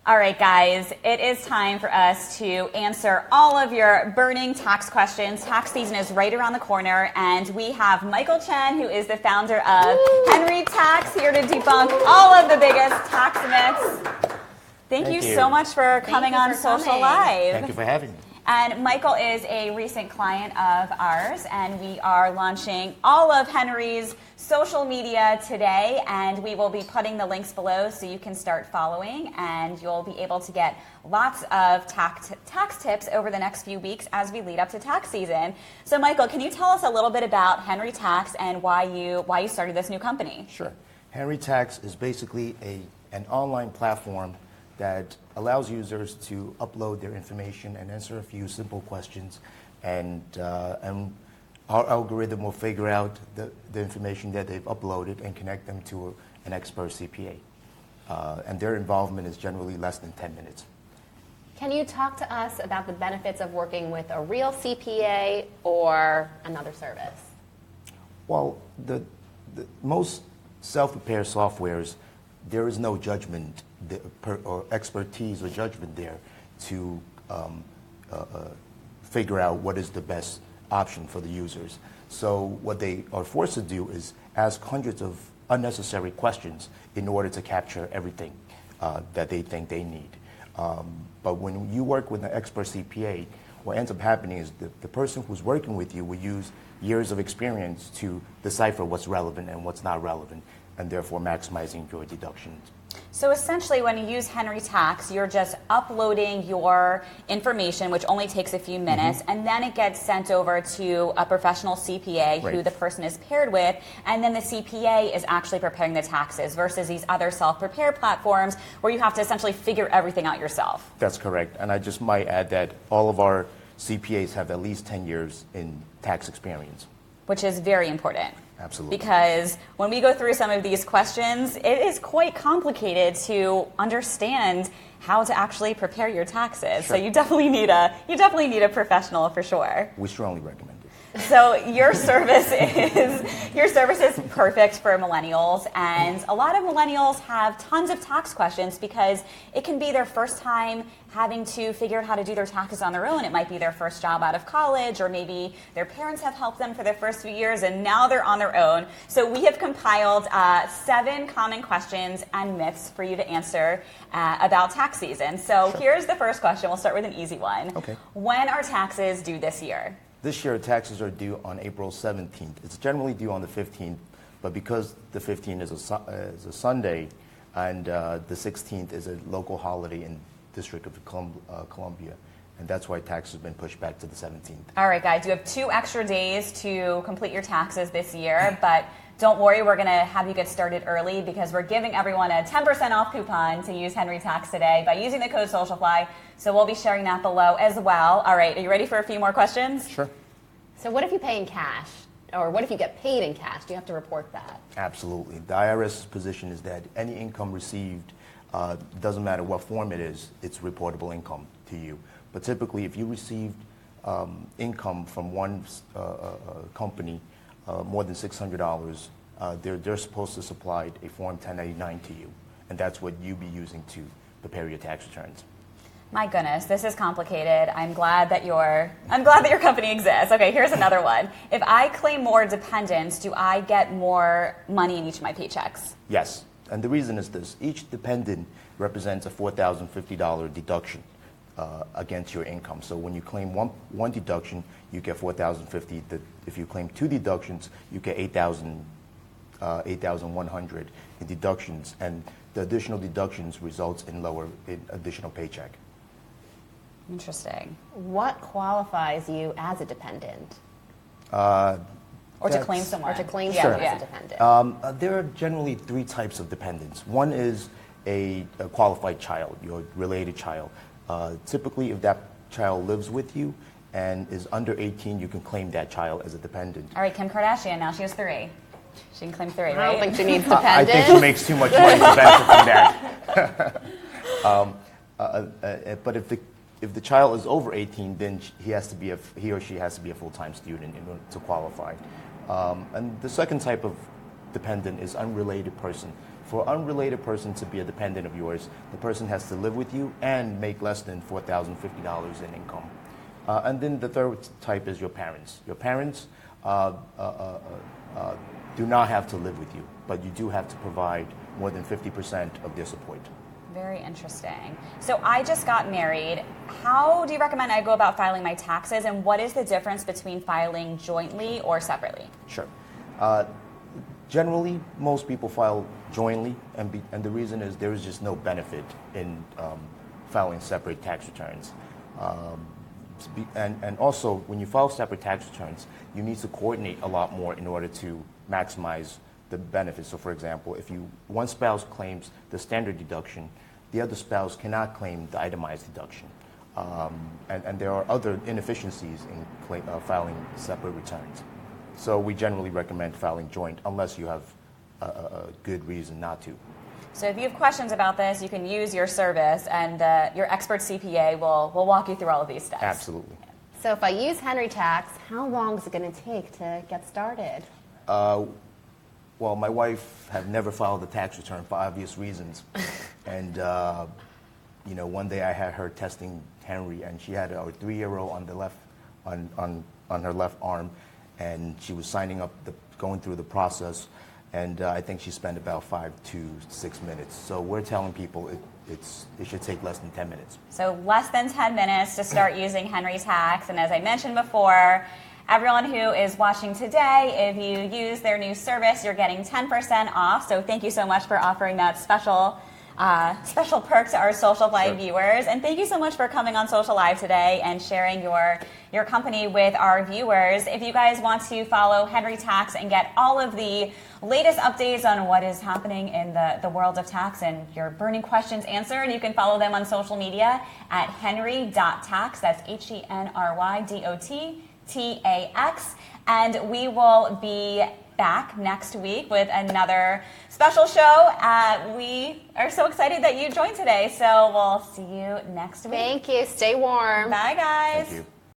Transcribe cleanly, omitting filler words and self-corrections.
All right, guys, it is time for us to answer all of your burning tax questions. Tax season is right around the corner, and we have Michael Chen, who is the founder of Henry.tax, here to debunk all of the biggest tax myths. Thank you so much for coming on Social Live. Thank you for having me. And Michael is a recent client of ours, and we are launching all of Henry's social media today, and we will be putting the links below so you can start following, and you'll be able to get lots of tax tips over the next few weeks as we lead up to tax season. So Michael, can you tell us a little bit about Henry.tax and why you started this new company? Sure. Henry.tax is basically an online platform that allows users to upload their information and answer a few simple questions, and our algorithm will figure out the information that they've uploaded and connect them to an expert CPA. And their involvement is generally less than 10 minutes. Can you talk to us about the benefits of working with a real CPA or another service? Well, the most self-prepared softwares, there is no judgment or expertise or judgment there to figure out what is the best option for the users. So what they are forced to do is ask hundreds of unnecessary questions in order to capture everything that they think they need. But when you work with an expert CPA, what ends up happening is the person who's working with you will use years of experience to decipher what's relevant and what's not relevant, and therefore maximizing your deductions. So essentially, when you use Henry.tax, you're just uploading your information, which only takes a few minutes, and then it gets sent over to a professional CPA who the person is paired with, and then the CPA is actually preparing the taxes versus these other self-prepare platforms where you have to essentially figure everything out yourself. That's correct. And I just might add that all of our CPAs have at least 10 years in tax experience. Which is very important. Absolutely. Because when we go through some of these questions, it is quite complicated to understand how to actually prepare your taxes. Sure. So you definitely need a professional for sure. We strongly recommend it. So your service is perfect for millennials, and a lot of millennials have tons of tax questions because it can be their first time having to figure out how to do their taxes on their own. It might be their first job out of college, or maybe their parents have helped them for their first few years and now they're on their own. So we have compiled 7 common questions and myths for you to answer about tax season. So here's the first question. We'll start with an easy one. Okay. When are taxes due this year? This year, taxes are due on April 17th. It's generally due on the 15th, but because the 15th is a Sunday and the 16th is a local holiday in District of Columbia, and that's why taxes have been pushed back to the 17th. All right, guys, you have 2 extra days to complete your taxes this year, but don't worry, we're going to have you get started early because we're giving everyone a 10% off coupon to use Henry.tax today by using the code Socialfly. So we'll be sharing that below as well. All right, are you ready for a few more questions? Sure. So what if you pay in cash? Or what if you get paid in cash? Do you have to report that? Absolutely. The IRS's position is that any income received, doesn't matter what form it is, it's reportable income to you. But typically, if you received income from one company, more than $600, they're supposed to supply a Form 1099 to you, and that's what you'll be using to prepare your tax returns. My goodness, this is complicated. I'm glad that your company exists. Okay, here's another one. If I claim more dependents, do I get more money in each of my paychecks? Yes, and the reason is this. Each dependent represents a $4,050 deduction against your income. So when you claim one deduction, you get $4,050. If you claim 2 deductions, you get $8,100 in deductions, and the additional deductions results in additional paycheck. Interesting. What qualifies you as a dependent? Or to claim someone. Or to claim Sure. someone as a dependent. There are generally 3 types of dependents. One is a qualified child, your related child. Typically, if that child lives with you and is under 18, you can claim that child as a dependent. All right, Kim Kardashian, now she has 3. She can claim 3, right? I don't think she needs dependents. I think she makes too much money to benefit from that. But if the child is over 18, then he or she has to be a full-time student in order to qualify. And the second type of dependent is unrelated person, For an unrelated person to be a dependent of yours, the person has to live with you and make less than $4,050 in income. And then the third type is your parents. Your parents do not have to live with you, but you do have to provide more than 50% of their support. Very interesting. So I just got married. How do you recommend I go about filing my taxes, and what is the difference between filing jointly or separately? Sure. Generally, most people file jointly, and the reason is there is just no benefit in filing separate tax returns. And also, when you file separate tax returns, you need to coordinate a lot more in order to maximize the benefits. So, for example, if one spouse claims the standard deduction, the other spouse cannot claim the itemized deduction. And there are other inefficiencies in filing separate returns. So we generally recommend filing joint unless you have a good reason not to. So if you have questions about this, you can use your service, and your expert CPA will walk you through all of these steps. Absolutely. So if I use Henry.tax, how long is it going to take to get started? Well, my wife had never filed a tax return for obvious reasons. And, one day I had her testing Henry, and she had a 3-year-old on the left, on her left arm, and she was going through the process, and I think she spent about 5 to 6 minutes. So we're telling people it should take less than 10 minutes. So less than 10 minutes to start using Henry.tax, and as I mentioned before, everyone who is watching today, if you use their new service, you're getting 10% off. So thank you so much for offering that special perk to our Socialfly viewers. And thank you so much for coming on SocialLIVE today and sharing your company with our viewers. If you guys want to follow Henry.tax and get all of the latest updates on what is happening in the world of tax and your burning questions answered, you can follow them on social media at Henry.tax. That's HenryDotTax. And we will be back next week with another special show. We are so excited that you joined today, so we'll see you next week. Thank you. Stay warm. Bye, guys. Thank you.